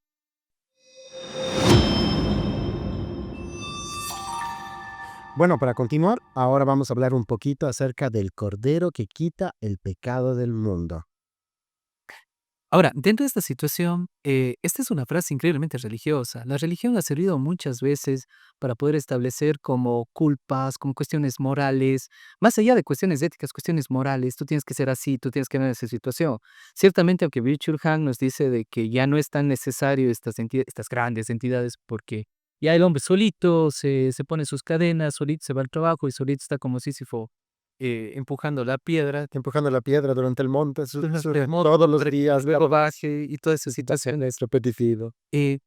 Bueno, para continuar, ahora vamos a hablar un poquito acerca del Cordero que quita el pecado del mundo. Ahora, dentro de esta situación, esta es una frase increíblemente religiosa. La religión ha servido muchas veces para poder establecer como culpas, como cuestiones morales, más allá de cuestiones éticas, cuestiones morales. Tú tienes que ser así, tú tienes que ver esa situación. Ciertamente, aunque Byung-Chul Han nos dice de que ya no es tan necesario estas grandes entidades, porque ya el hombre solito se pone sus cadenas, solito se va al trabajo y solito está como Sísifo empujando la piedra. Empujando la piedra durante el monte Terremoto, todos los días, luego baje y toda esa situación. es repetitivo. Eh,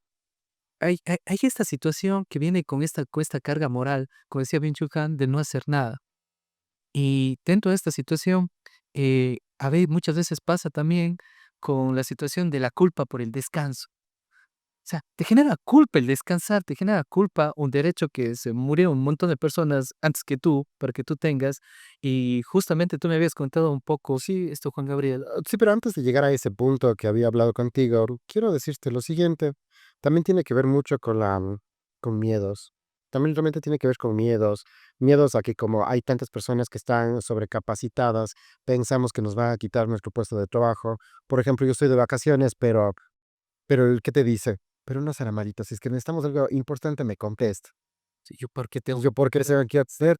hay esta situación que viene con esta carga moral, como decía Byung-Chul Han, de no hacer nada. Y dentro de esta situación, muchas veces pasa también con la situación de la culpa por el descanso. O sea, te genera culpa el descansar, te genera culpa un derecho que se murió un montón de personas antes que tú, para que tú tengas. Y justamente tú me habías contado un poco, sí, esto, Juan Gabriel. Sí, pero antes de llegar a ese punto que había hablado contigo, quiero decirte lo siguiente. También tiene que ver mucho con miedos. También realmente tiene que ver con miedos. Miedos a que como hay tantas personas que están sobrecapacitadas, pensamos que nos va a quitar nuestro puesto de trabajo. Por ejemplo, yo estoy de vacaciones, pero el que te dice, pero no será malito, si es que necesitamos algo importante, me contesta. Sí, yo, ¿por qué tengo Yo, ¿por qué se que hacer?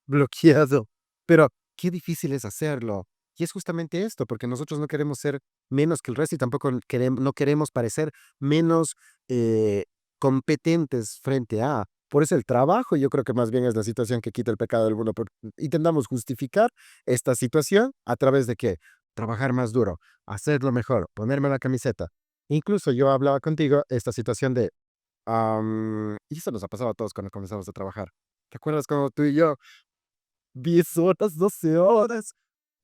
Bloqueado. Pero qué difícil es hacerlo. Y es justamente esto, porque nosotros no queremos ser menos que el resto y tampoco no queremos parecer menos eh, competentes frente a. Por eso el trabajo, yo creo que más bien es la situación que quita el pecado del mundo. Intentamos justificar esta situación a través de qué? Trabajar más duro. hacerlo mejor, ponerme la camiseta. Incluso yo hablaba contigo esta situación de, y eso nos ha pasado a todos cuando comenzamos a trabajar. ¿Te acuerdas cuando tú y yo, 10 horas, 12 horas,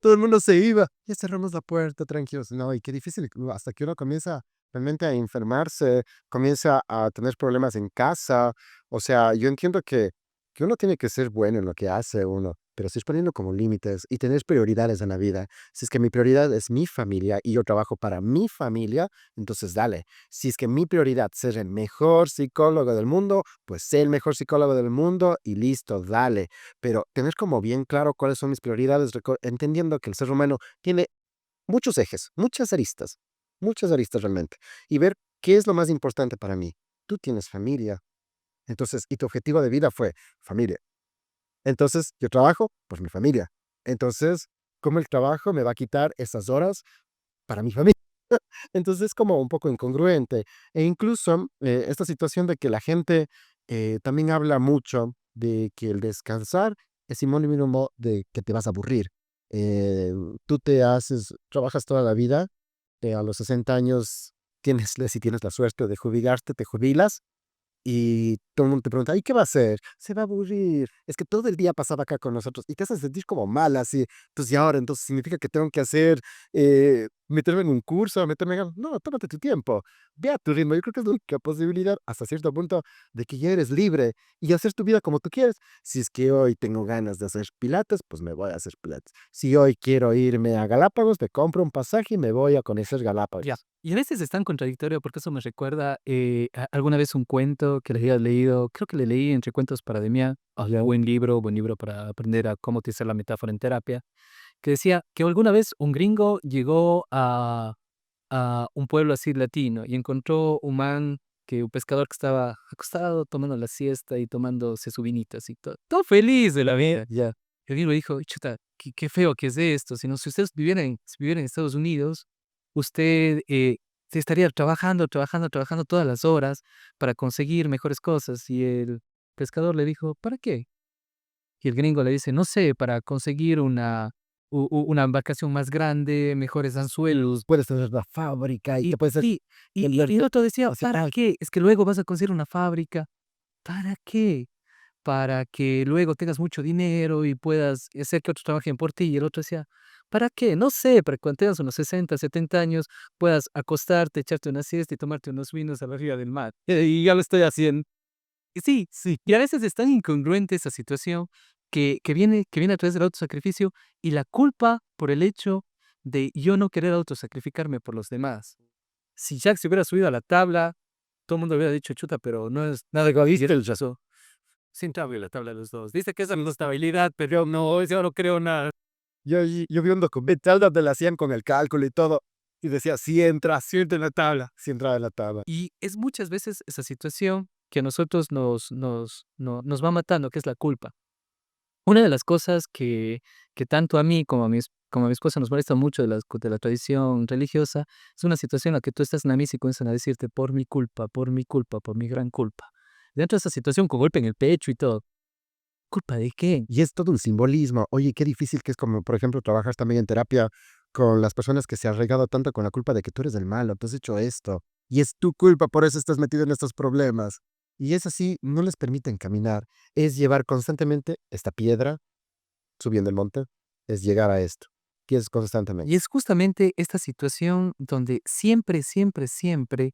todo el mundo se iba, ya cerramos la puerta, tranquilos? No, y qué difícil, hasta que uno comienza realmente a enfermarse, comienza a tener problemas en casa. O sea, yo entiendo que uno tiene que ser bueno en lo que hace uno, pero si es poniendo como límites y tener prioridades en la vida. Si es que mi prioridad es mi familia y yo trabajo para mi familia, entonces dale. Si es que mi prioridad es ser el mejor psicólogo del mundo, pues sé el mejor psicólogo del mundo y listo, dale. Pero tener como bien claro cuáles son mis prioridades, entendiendo que el ser humano tiene muchos ejes, muchas aristas realmente, y ver qué es lo más importante para mí. Tú tienes familia, entonces, y tu objetivo de vida fue familia. Entonces, yo trabajo por mi familia. Entonces, ¿cómo el trabajo me va a quitar esas horas para mi familia? Entonces, es como un poco incongruente. E incluso esta situación de que la gente también habla mucho de que el descansar es sinónimo de que te vas a aburrir. Eh, Tú trabajas toda la vida, a los 60 años si tienes la suerte de jubilarte, te jubilas y todo el mundo te pregunta: "¿Y qué va a hacer?". "Se va a aburrir". Es que todo el día pasaba acá con nosotros y te hace sentir como mal así. Entonces, ¿y ahora? Entonces, ¿significa que tengo que hacer, meterme en un curso, meterme en algo? No, tómate tu tiempo, ve a tu ritmo. Yo creo que es la única posibilidad, hasta cierto punto, de que ya eres libre y hacer tu vida como tú quieres. Si es que hoy tengo ganas de hacer pilates, pues me voy a hacer pilates. Si hoy quiero irme a Galápagos, me compro un pasaje y me voy a conocer Ya. Galápagos. Y a veces es tan contradictorio porque eso me recuerda alguna vez un cuento que le había leído, creo que le leí entre cuentos para Demián, o sea, buen libro para aprender a cómo utilizar la metáfora en terapia, que decía que alguna vez un gringo llegó a un pueblo así latino y encontró un pescador que estaba acostado tomando la siesta y tomándose su vinito así, todo feliz de la vida, ya. El gringo dijo: "Chuta, qué feo que es esto, si ustedes si vivieran en Estados Unidos, usted, se estaría trabajando todas las horas para conseguir mejores cosas". Y el pescador le dijo: "¿Para qué?". Y el gringo le dice: "No sé, para conseguir una embarcación más grande, mejores anzuelos". Puedes tener la fábrica y Y te puedes sí, y tener el otro decía: hacer "¿Para qué? Es que luego vas a conseguir una fábrica, ¿para qué? Para que luego tengas mucho dinero y puedas hacer que otros trabajen por ti". Y el otro decía: "¿Para qué? No sé, para que cuando tengas unos 60, 70 años puedas acostarte, echarte una siesta y tomarte unos vinos a la orilla del mar". Y ya lo estoy haciendo. Y sí, sí, y a veces es tan incongruente esa situación que viene a través del autosacrificio y la culpa por el hecho de yo no querer autosacrificarme por los demás. Si Jack se hubiera subido a la tabla, todo el mundo hubiera dicho: "Chuta, pero no es nada egoísta el razón". Sin tabla la tabla los dos. Dice que esa no es estabilidad, pero yo no creo nada. Yo vi un documental donde lo hacían con el cálculo y todo, y decía: sí entra en la tabla, sí entraba en la tabla". Y es muchas veces esa situación que a nosotros nos va matando, que es la culpa. Una de las cosas que tanto a mí como a mi esposa nos molesta mucho de la tradición religiosa, es una situación en la que tú estás en la misa y comienzan a decirte: "Por mi culpa, por mi culpa, por mi gran culpa". Dentro de esa situación con golpe en el pecho y todo, ¿culpa de qué? Y es todo un simbolismo. Oye, qué difícil que es como, por ejemplo, trabajas también en terapia con las personas que se han regado tanto con la culpa de que tú eres el malo, tú has hecho esto, y es tu culpa, por eso estás metido en estos problemas. Y es así, no les permiten caminar. Es llevar constantemente esta piedra subiendo el monte, es llegar a esto, que es Y constantemente. es justamente esta situación donde siempre, siempre, siempre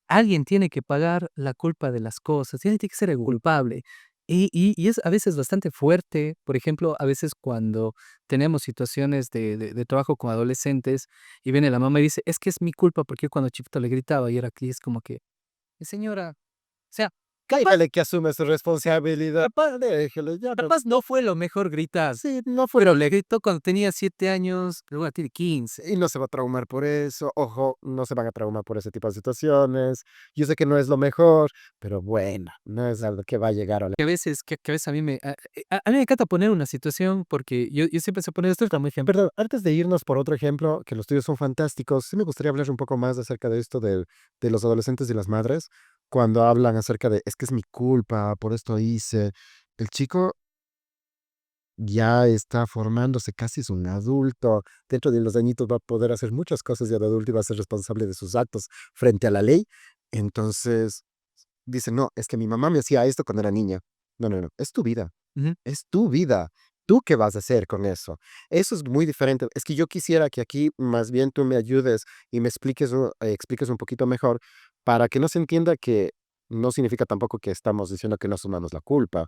alguien tiene que pagar la culpa de las cosas, y alguien tiene que ser el culpable. Y es a veces bastante fuerte, por ejemplo, a veces cuando tenemos situaciones de trabajo con adolescentes y viene la mamá y dice: "Es que es mi culpa porque yo cuando chiquito le gritaba", y ahora aquí es como que, señora, o sea, capaz Dígale que asume su responsabilidad. capaz Déjelo ya. capaz no fue lo mejor gritar, Sí, no fue. pero le gritó cuando tenía 7 años, pero ahora tiene 15. Y no se va a traumar por eso. Ojo, no se van a traumar por ese tipo de situaciones. Yo sé que no es lo mejor, pero bueno, no es algo que va a llegar a la... Que a veces a mí me encanta poner una situación porque yo siempre sé poner esto como ejemplo. Perdón, antes de irnos por otro ejemplo, que los tuyos son fantásticos, sí me gustaría hablar un poco más acerca de esto de los adolescentes y las madres, cuando hablan acerca de, es que es mi culpa, por esto hice. El chico ya está formándose, casi es un adulto, dentro de los añitos va a poder hacer muchas cosas ya de adulto y va a ser responsable de sus actos frente a la ley. Entonces dice, no, es que mi mamá me hacía esto cuando era niña. No, no, no, es tu vida, Ujú. es tu vida. ¿Tú qué vas a hacer con eso? Eso es muy diferente. Es que yo quisiera que aquí más bien tú me ayudes y me expliques, expliques un poquito mejor para que no se entienda que no significa tampoco que estamos diciendo que no asumamos la culpa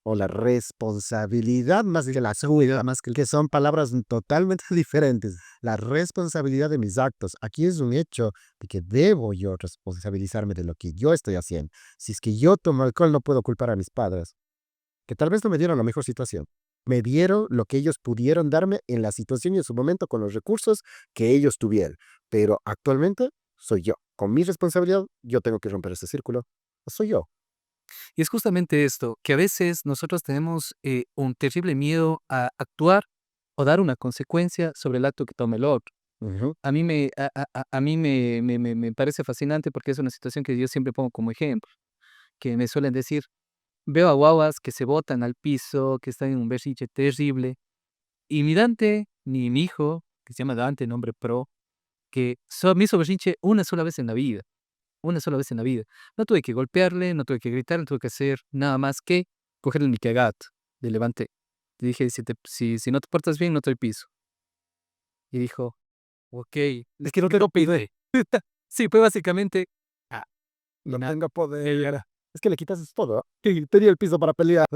o la responsabilidad más que la seguridad, más que son palabras totalmente diferentes. La responsabilidad de mis actos. Aquí es un hecho de que debo yo responsabilizarme de lo que yo estoy haciendo. Si es que yo tomo alcohol, no puedo culpar a mis padres, que tal vez no me dieron la mejor situación. Me dieron lo que ellos pudieron darme en la situación y en su momento con los recursos que ellos tuvieron. Pero actualmente soy yo. Con mi responsabilidad, yo tengo que romper ese círculo. Soy yo. Y es justamente esto, que a veces nosotros tenemos un terrible miedo a actuar o dar una consecuencia sobre el acto que tome el otro. Ujú. A mí me parece fascinante porque es una situación que yo siempre pongo como ejemplo, que me suelen decir, veo a guaguas que se botan al piso, que están en un berrinche terrible, y mi Dante, mi hijo, que se llama Dante, nombre pro, que me hizo berrinche una sola vez en la vida, una sola vez en la vida. No tuve que golpearle, no tuve que gritar, no tuve que hacer nada más que cogerle mi cagato. Le levanté. Le dije, si no te portas bien, no te doy piso. Y dijo, ok, es que no te lo pide. Sí, fue básicamente, Ah, y no nada. tengo poder. Es que le quitas todo. Sí, tenía el piso para pelear.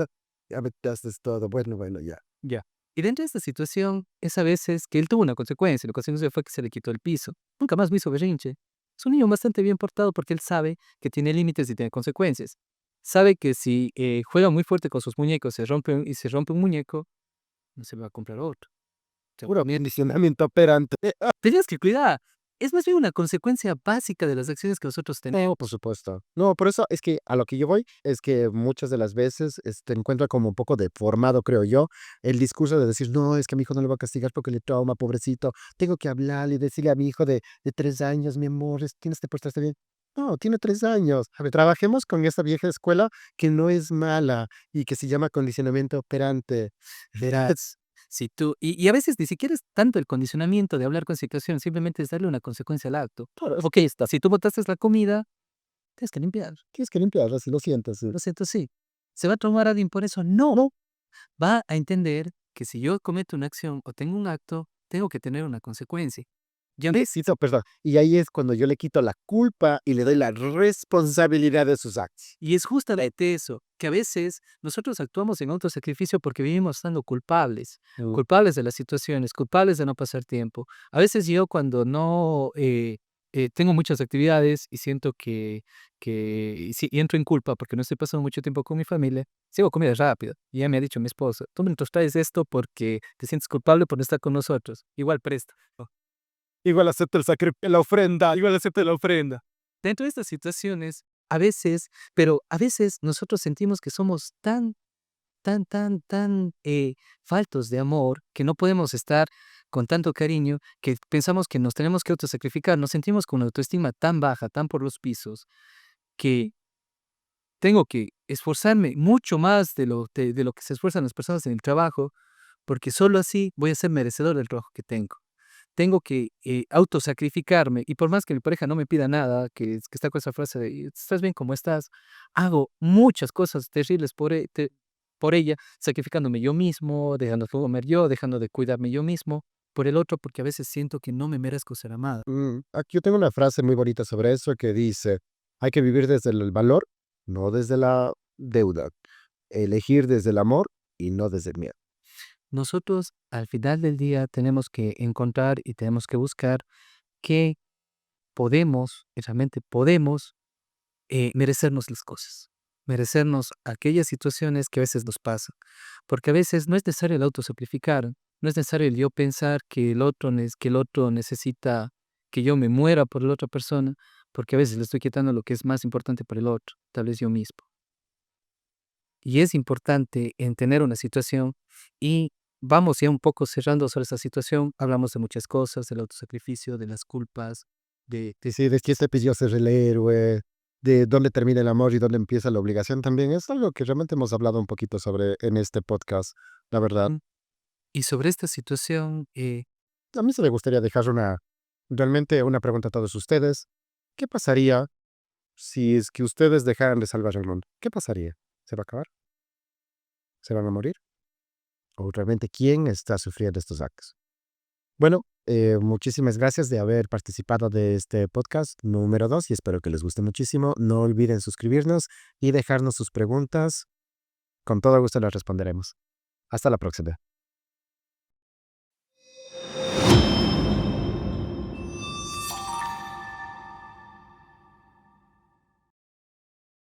Ya me quitaste todo. Bueno, bueno, ya. Ya. Y dentro de esta situación, es a veces que él tuvo una consecuencia. La consecuencia fue que se le quitó el piso. Nunca más me hizo berrinche. Es un niño bastante bien portado porque él sabe que tiene límites y tiene consecuencias. Sabe que si juega muy fuerte con sus muñecos y se rompe un muñeco, no se va a comprar otro. Se va a Puro poner. condicionamiento operante. Tenías que cuidar. Es más bien una consecuencia básica de las acciones que nosotros No, por tenemos. supuesto. No, por eso es que a lo que yo voy es que muchas de las veces encuentra como un poco deformado, creo yo, el discurso de decir, no, es que a mi hijo no le va a castigar porque le trauma, pobrecito. Tengo que hablarle y decirle a mi hijo de 3 años, mi amor, tienes que portarte bien. No, tiene 3 años. A ver, trabajemos con esa vieja escuela que no es mala y que se llama condicionamiento operante. Verás, si tú, y a veces ni siquiera es tanto el condicionamiento de hablar con situaciones, simplemente es darle una consecuencia al acto. Claro, Ok, está, si tú botaste la comida, tienes que limpiar. tienes que limpiarla si lo sientes. Sí. Lo siento, sí. ¿Se va a traumar alguien por eso? No. No, Va a entender que si yo cometo una acción o tengo un acto, tengo que tener una consecuencia. Ya ves. sí, perdón. Y ahí es cuando yo le quito la culpa y le doy la responsabilidad de sus actos. Y es justamente eso, que a veces nosotros actuamos en autosacrificio porque vivimos estando culpables, Mm. culpables de las situaciones, culpables de no pasar tiempo. A veces yo cuando no tengo muchas actividades y siento y entro en culpa porque no estoy pasando mucho tiempo con mi familia, sigo comida rápida. Y ya me ha dicho mi esposa, tú me nos traes esto porque te sientes culpable por no estar con nosotros. Igual presta. Igual acepto el sacrificio, la ofrenda, igual acepto la ofrenda. Dentro de estas situaciones, a veces, pero a veces nosotros sentimos que somos tan faltos de amor, que no podemos estar con tanto cariño, que pensamos que nos tenemos que autosacrificar, nos sentimos con una autoestima tan baja, tan por los pisos, que tengo que esforzarme mucho más de lo que se esfuerzan las personas en el trabajo, porque solo así voy a ser merecedor del trabajo que tengo. Tengo que autosacrificarme y por más que mi pareja no me pida nada, que está con esa frase de estás bien como estás, hago muchas cosas terribles por ella, sacrificándome yo mismo, dejando de comer yo, dejando de cuidarme yo mismo, por el otro, porque a veces siento que no me merezco ser amada. Aquí yo tengo una frase muy bonita sobre eso que dice, hay que vivir desde el valor, no desde la deuda. Elegir desde el amor y no desde el miedo. Nosotros al final del día tenemos que encontrar y tenemos que buscar que podemos, y realmente podemos merecernos las cosas, merecernos aquellas situaciones que a veces nos pasan, porque a veces no es necesario el autosacrificar, no es necesario el yo pensar que el otro necesita que yo me muera por la otra persona, porque a veces le estoy quitando lo que es más importante para el otro, tal vez yo mismo. Y es importante en tener una situación y vamos ya un poco cerrando sobre esa situación, hablamos de muchas cosas, del autosacrificio, de las culpas, de Sí, sí, de que este pidió ser el héroe. de dónde termina el amor y dónde empieza la obligación también es algo que realmente hemos hablado un poquito sobre en este podcast, la verdad. Mm. Y sobre esta situación, A mí se me gustaría dejar realmente una pregunta a todos ustedes. ¿Qué pasaría si es que ustedes dejaran de salvar el mundo? ¿Qué pasaría? ¿Se va a acabar? ¿Se van a morir? ¿O realmente quién está sufriendo estos actos? Bueno, muchísimas gracias de haber participado de este podcast número 2 y espero que les guste muchísimo. No olviden suscribirnos y dejarnos sus preguntas. Con todo gusto las responderemos. Hasta la próxima.